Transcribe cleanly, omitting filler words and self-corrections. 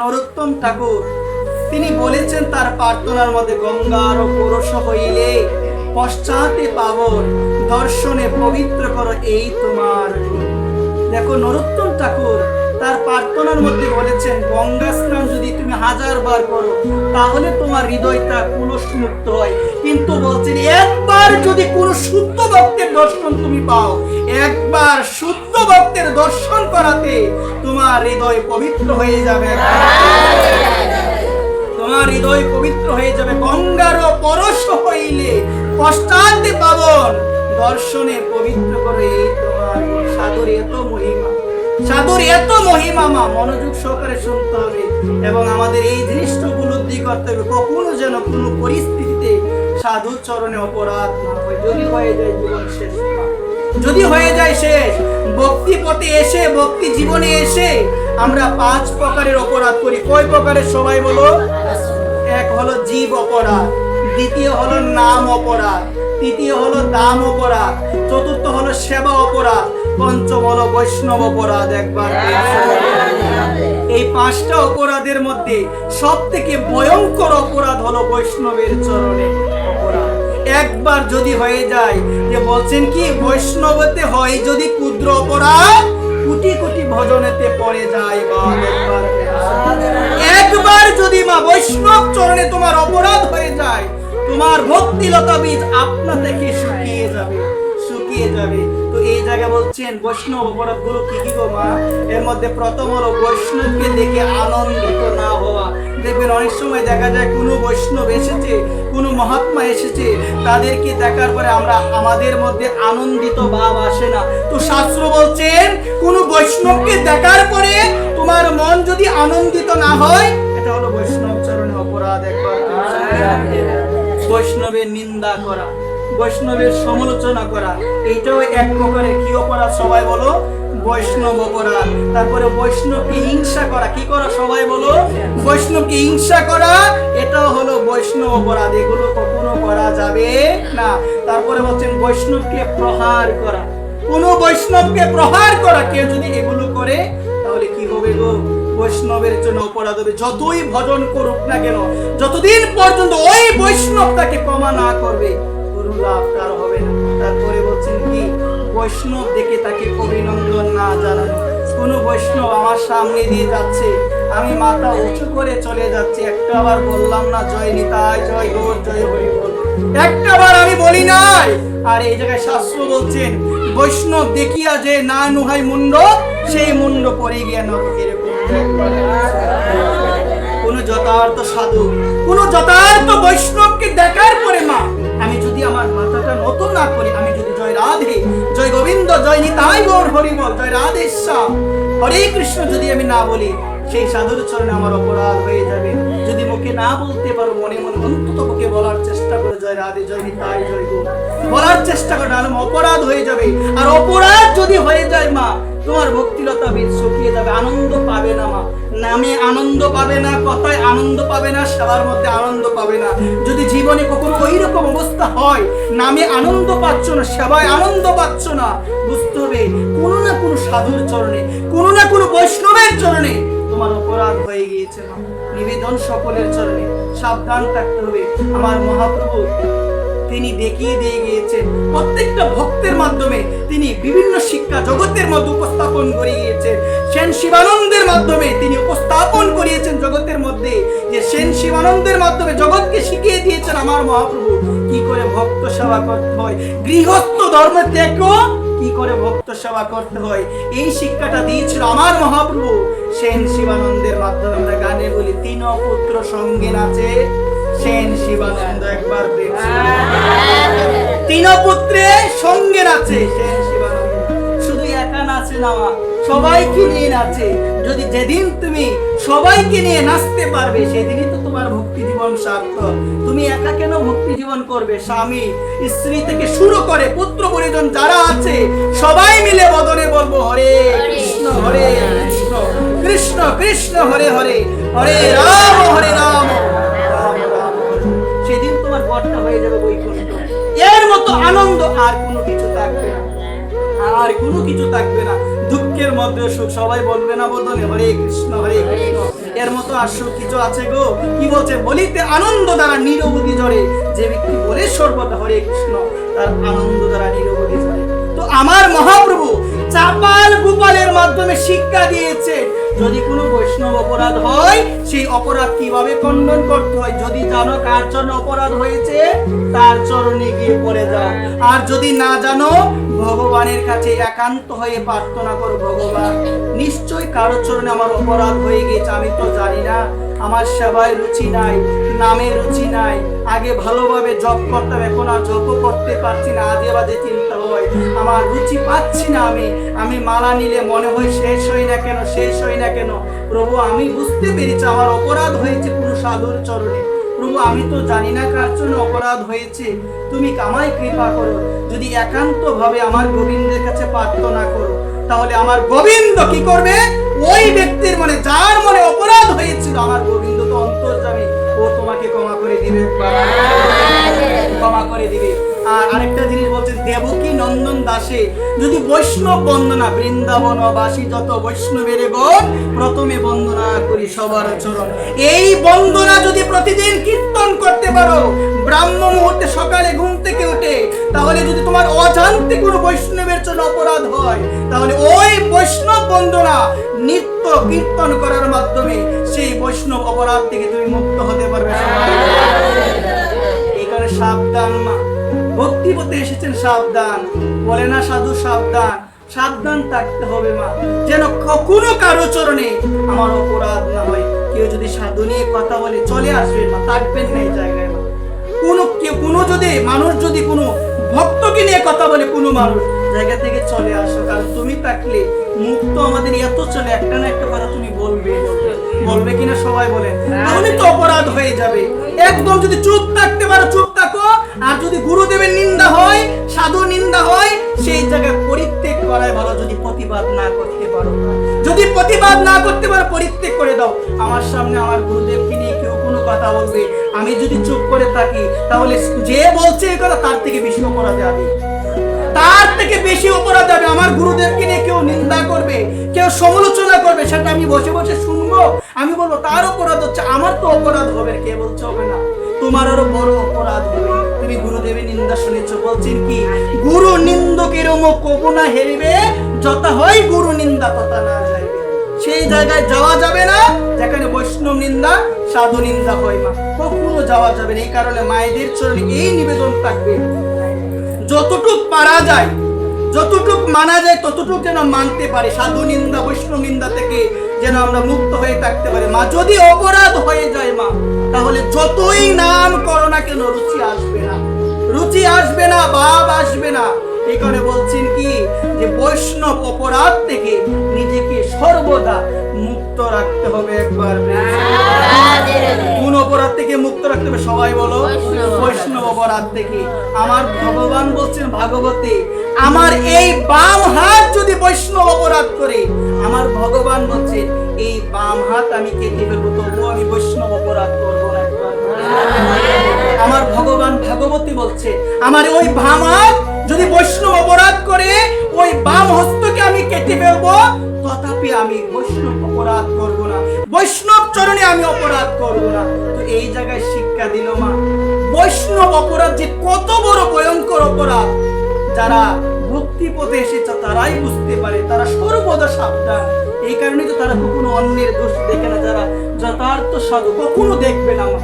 নরোত্তম ঠাকুর তিনি বলেছেন তার প্রার্থনার মধ্যে, গঙ্গার পরশ হইলে পশ্চাতে পাবন, দর্শনে পবিত্র করো এই তোমার গুণ। দেখো নরোত্তম ঠাকুর তার প্রার্থনার মধ্যে বলেছেন, গঙ্গা স্নান যদি তুমি 1000 বার করো তাহলে তোমার হৃদয়টা কুলুষমুক্ত হয়, কিন্তু বলছেন একবার যদি কোন শুদ্ধ ভক্তের দর্শন তুমি পাও, একবার শুদ্ধ ভক্তের দর্শন করাতে তোমার হৃদয় পবিত্র হয়ে যাবে, তোমার হৃদয় পবিত্র হয়ে যাবে। গঙ্গার পরশ হইলে পশ্চাতে পাবন, দর্শনে পবিত্র করে এই তোমার সাধুর এত মহিমা, সাধুর এত মহিমা। মা মনোযোগ সহকারে শুনতে হবে এবং আমাদের এই জিনিসটা উপলব্ধি করতে হবে, কখনো যেন কোনো পরিস্থিতিতে সাধুর চরণে অপরাধ না হয়। যদি হয়ে যায় জীবন শেষ, যদি হয়ে যায় শেষ। ভক্তি পথে এসে, ভক্তি জীবনে এসে আমরা 5 প্রকারের অপরাধ করি। কয় প্রকারের সবাই বলো? এক হলো জীব অপরাধ, দ্বিতীয় হলো নাম অপরাধ, তৃতীয় হলো দাম অপরাধ, চতুর্থ হলো সেবা অপরাধ, পঞ্চম হলো বৈষ্ণব অপরাধ। একবার এই 5টা অপরাধের মধ্যে সব থেকে ভয়ঙ্কর অপরাধ হলো বৈষ্ণবের চরণে অপরাধ। একবার যদি হয়ে যায়, যে বলছেন কি বৈষ্ণবতে হয় যদি ক্ষুদ্র অপরাধ, কোটি কোটি ভজনেতে পড়ে যায়। একবার যদি মা বৈষ্ণব চরণে তোমার অপরাধ হয়ে যায়, তোমার ভক্তিলতা বীজ আপনা থেকে শুকিয়ে যাবে, শুকিয়ে যাবে। তো এই জায়গা বলছেন বৈষ্ণব অপরাধ গুলো কি কি গো মা? এর মধ্যে প্রথম হলো বৈষ্ণবকে দেখে আনন্দিত না হওয়া। দেখবেন অনেক সময় দেখা যায় কোনো বৈষ্ণব এসেছে, কোনো মহাত্মা এসেছে, তাদেরকে দেখার পরে আমরা আমাদের মধ্যে আনন্দিত ভাব আসে না। তো শাস্ত্র বলছেন কোনো বৈষ্ণবকে দেখার পরে তোমার মন যদি আনন্দিত না হয়, এটা হলো বৈষ্ণব চরণে অপরাধ। একবার বৈষ্ণবের নিন্দা করা, বৈষ্ণবের সমালোচনা করা, এইটাও এক প্রকারের কি অপরাধ? সবাই বলো বৈষ্ণব অপরাধ। তারপরে বৈষ্ণবকে হিংসা করা, কি করা? সবাই বলো বৈষ্ণবকে হিংসা করা, এটাও হলো বৈষ্ণব অপরাধ। এগুলো কখনো করা যাবে না। তারপরে বলছেন বৈষ্ণবকে প্রহার করা, কোন বৈষ্ণবকে প্রহার করা, কেউ যদি এগুলো করে তাহলে কি হবে গো? বৈষ্ণবের জন্য অপরাধ হবে। যতই ভজন করুক না কেন, যতদিন পর্যন্ত ওই বৈষ্ণব তাকে ক্ষমা না করবে, গুরু লাভ তার হবে না। তারপরে বলছেন কি বৈষ্ণব দেখে তাকে অভিনন্দন না জানানো। কোন বৈষ্ণব আমার সামনে দিয়ে যাচ্ছে, আমি মাথা উঁচু করে চলে যাচ্ছি, একটা বার বললাম না জয় নিতাই, জয় গৌর, জয় হরি বল, একটা বার আমি বলি নাই। আর এই জায়গায় শাস্ত্র বলছেন বৈষ্ণব দেখিয়া যে না নুহাই মুন্ড, সেই মুন্ড পড়ে গিয়া নরকে। কোন যথার্থ সাধু, কোন যথার্থ বৈষ্ণবকে দেখার পরে মা আমি যদি আমার মাথাটা নত না করি, আমি যদি জয় রাধে, জয় গোবিন্দ, জয় নিতাই গৌর হরি বল, জয় রাধেশ্যাম, হরে কৃষ্ণ যদি আমি না বলি, সেই সাধুর চরণে আমার অপরাধ হয়ে যাবে। যদি মুখে না বলতে পারো, মনে মনে অন্তত মুখে বলার চেষ্টা করে জয় রাধে, জয় নিতাই, জয় গৌর বলার চেষ্টা করে, নাহলে অপরাধ হয়ে যাবে। আর অপরাধ যদি হয়ে যায় মা, তোমার ভক্তিলতা বীজ শুকিয়ে যাবে, আনন্দ পাবে না মা। নামে আনন্দ পাবে না, কথায় আনন্দ পাবে না, সেবার মধ্যে আনন্দ পাবে না। যদি জীবনে কখনো ওই রকম অবস্থা হয়, নামে আনন্দ পাচ্ছ না, সেবায় আনন্দ পাচ্ছ না, বুঝতে হবে কোনো না কোনো সাধুর চরণে, কোনো না কোনো বৈষ্ণবের চরণে তোমার অপরাধ হয়ে গিয়েছে মা। নিবেদন সকলের চরণে, সাবধান থাকতে হবে। আমার মহাপ্রভু তিনি দেখিয়ে দিয়ে গিয়েছেন, প্রত্যেকটা ভক্তের মাধ্যমে তিনি বিভিন্ন শিক্ষা জগতের মধ্যে উপস্থাপন করে গিয়েছেন। সেন শিবানন্দের মাধ্যমে তিনি উপস্থাপন করিয়েছেন জগতের মধ্যে, যে সেন শিবানন্দের মাধ্যমে জগৎকে শিখিয়ে দিয়েছেন আমার মহাপ্রভু কি করে ভক্ত সেবা করতে হয়, গৃহস্থ ধর্ম ত্যাগও কি করে ভক্ত সেবা করতে হয়। এই শিক্ষাটা দিয়েছিল আমার মহাপ্রভু সেন শিবানন্দের মাধ্যমে। আমরা গানে বলি তিন পুত্র সঙ্গে নাচে সেন শিবানন্দ, একবার তিন পুত্রে সঙ্গে নাচে সেন শিবানন্দ। শুধু একা নাচে না, সবাইকে নিয়ে নাচে। যদি যেদিন তুমি সবাইকে নিয়ে নাচতে পারবে, সেদিনই তো তোমার ভক্তি জীবন সার্থক। তুমি একা কেন ভক্তি জীবন করবে? স্বামী স্ত্রী থেকে শুরু করে পুত্র পরিজন যারা আছে, সবাই মিলে বদনে বলবো হরে কৃষ্ণ, হরে কৃষ্ণ, কৃষ্ণ কৃষ্ণ হরে হরে, হরে রাম, হরে রাম, রাম রাম হরে। সেদিন তোমার বরটা হয়ে যাবে বৈকুণ্ঠ। এর মতো আনন্দ আর কোনো কিছু থাকবে না, আর কোনো কিছু থাকবে না। দুঃখের মধ্যে সুখ, সবাই বলবে না বদনে হরে কৃষ্ণ, হরে কৃষ্ণ, এর মতো আসল কিছু আছে গো? কি বলছে, বলিতে আনন্দ দ্বারা নিরবধি ঝরে। যে ব্যক্তি বলে সর্বদা হরে কৃষ্ণ, তার আনন্দ দ্বারা নিরবধি ঝরে। তো আমার মহাপ্রভু চাপাল গোপালের মাধ্যমে শিক্ষা দিয়েছে, যদি কোনো বৈষ্ণব অপরাধ হয় সেই অপরাধ কিভাবে খণ্ডন করতে হয়। যদি জানো কার জন্য অপরাধ হয়েছে, তার চরণে গিয়ে পড়ে যাও। আর যদি না জানো, ভগবানের কাছে একান্ত হয়ে প্রার্থনা করো, ভগবান নিশ্চয়ই কারো চরণে আমার অপরাধ হয়ে গেছে, আমি তো জানি না, আমার সেবায় রুচি নাই, নামে রুচি নাই, আগে ভালোভাবে জপ করতাম, এখন আর জপ করতে পারছি না, আজে বাজে চিন্তা হয়, আমার রুচি পাচ্ছি না, আমি মালা নিলে মনে হয় শেষ হই না কেন, শেষ হই না কেন। প্রভু আমি বুঝতে পেরেছি আমার অপরাধ হয়েছে পুরো সাধুর চরণে। প্রভু আমি তো জানি না কার জন্য অপরাধ হয়েছে, তুমি আমায় কৃপা করো। যদি একান্ত ভাবে আমার গোবিন্দের কাছে প্রার্থনা করো, তাহলে আমার গোবিন্দ কি করবে, ওই ব্যক্তির মনে, যার মনে অপরাধ হয়েছিল, আমার গোবিন্দ তো অন্তর্যামী, ও তোমাকে ক্ষমা করে দিবে, ক্ষমা করে দিবে। আর আরেকটা জিনিস বলছেন, দেবকী নন্দন দাসে যদি বৈষ্ণব বন্দনা, বৃন্দাবনবাসী যত বৈষ্ণবের গণ প্রথমে বন্দনা করি সবার চরণ। এই বন্দনা যদি প্রতিদিন কীর্তন করতে পারো, ব্রাহ্ম মুহূর্তে সকালে ঘুম থেকে উঠে, তাহলে যদি তোমার অজান্তে কোনো বৈষ্ণবের জন্য অপরাধ হয়, তাহলে ওই বৈষ্ণব বন্দনা নিত্য কীর্তন করার মাধ্যমে সেই বৈষ্ণব অপরাধ থেকে তুমি মুক্ত হতে পারবে। এই কারণে সাবধান মা, ভক্তি পথে এসেছেন সাবধান, বলে না সাধু সাবধান, সাবধান থাকতে হবে মা, যেন কখনো কারো চরণে আমার অপরাধ না হয়। কেউ যদি সাধু নিয়ে কথা বলে, চলে আসবেন মা, থাকবেন না এই জায়গায় মা। কোনো যদি মানুষ যদি কোনো ভক্তকে নিয়ে কথা বলে, কোনো মানুষ জায়গা থেকে চলে আসো, কারণ তুমি থাকলে মুখ তো আমাদের এত চলে, একটা না একটা কথা তুমি বলবে কিনা সবাই বলে, তাহলে তো অপরাধ হয়ে যাবে। একদম যদি চুপ থাকতে পারো চুপ থাকো, আর যদি গুরুদেবের নিন্দা হয়, সাধু নিন্দা হয়, সেই জায়গায় পরিত্যাগ করাই ভালো। যদি প্রতিবাদ না করতে পারো, যদি প্রতিবাদ না করতে পারো, পরিত্যাগ করে দাও। আমার সামনে আমার গুরুদেবকে নিয়ে কেউ কোনো কথা বলবে, আমি যদি চুপ করে থাকি, তাহলে যে বলছে এই কথা তার থেকে বেশি অপরাধ যাবে, তার থেকে বেশি অপরাধ যাবে। আমার গুরুদেবকে নিয়ে কেউ নিন্দা করবে, কেউ সমালোচনা করবে, সেটা আমি বসে বসে শুনবো, আমি বলবো তার অপরাধ হচ্ছে, আমার তো অপরাধ হবে, কে বলছে হবে না, তোমার আরো বড় অপরাধ হবে। তুমি গুরুদেবের নিন্দা শুনেছো, বলছেন কি, গুরু নিন্দকের মুখ কবু না হেরিবে, যথা হয় গুরু নিন্দা তথা না যাইবে। সেই জায়গায় যাওয়া যাবে না যেখানে বৈষ্ণব নিন্দা, সাধু নিন্দা হয় মা, কখনো যাওয়া যাবে না। এই কারণে মায়েদের চরণে এই নিবেদন থাকবে, যতটুক পারা যায়, যতটুক মানা যায়, ততটুক যেন মানতে পারে। সাধু নিন্দা, বৈষ্ণব নিন্দা থেকে যেন আমরা মুক্ত হয়ে থাকতে পারি মা। যদি অপরাধ হয়ে যায় মা, তাহলে যতই নাম করো না কেন, রুচি আসবে না, রুচি আসবে না, ভাব আসবে না। এই কারণে বলছেন কি, যে বৈষ্ণব অপরাধ থেকে নিজেকে সর্বদা মুক্ত রাখতে হবে। একবার কোন অপরাধ থেকে মুক্ত রাখতে হবে, সবাই বলো, বৈষ্ণব অপরাধ থেকে। আমার ভগবান বলছেন ভাগবতে, আমার এই বাম হাত যদি বৈষ্ণব অপরাধ করে, আমার ভগবান বলছেন এই বাম হাত আমি কেটে ফেলবো, তবুও আমি বৈষ্ণব অপরাধ করবো না। আমার ভগবান ভাগবতী বলছে, আমার ওই বাম হাত যদি বৈষ্ণব অপরাধ করে, ওই বাম হস্তকে আমি কেটে ফেলবো, তথাপি আমি বৈষ্ণব অপরাধ করবো না, বৈষ্ণব চরণে আমি অপরাধ করবো না। তো এই জায়গায় শিক্ষা দিল মা, বৈষ্ণব অপরাধ যে কত বড় ভয়ঙ্কর অপরাধ, যারা ভক্তি পথে এসেছে তারাই বুঝতে পারে, তারা সর্বদা সাবধান। এই কারণে তো তারা কখনো অন্যের দোষ দেখে না, যারা যথার্থ সাধু কখনো দেখবে না মা।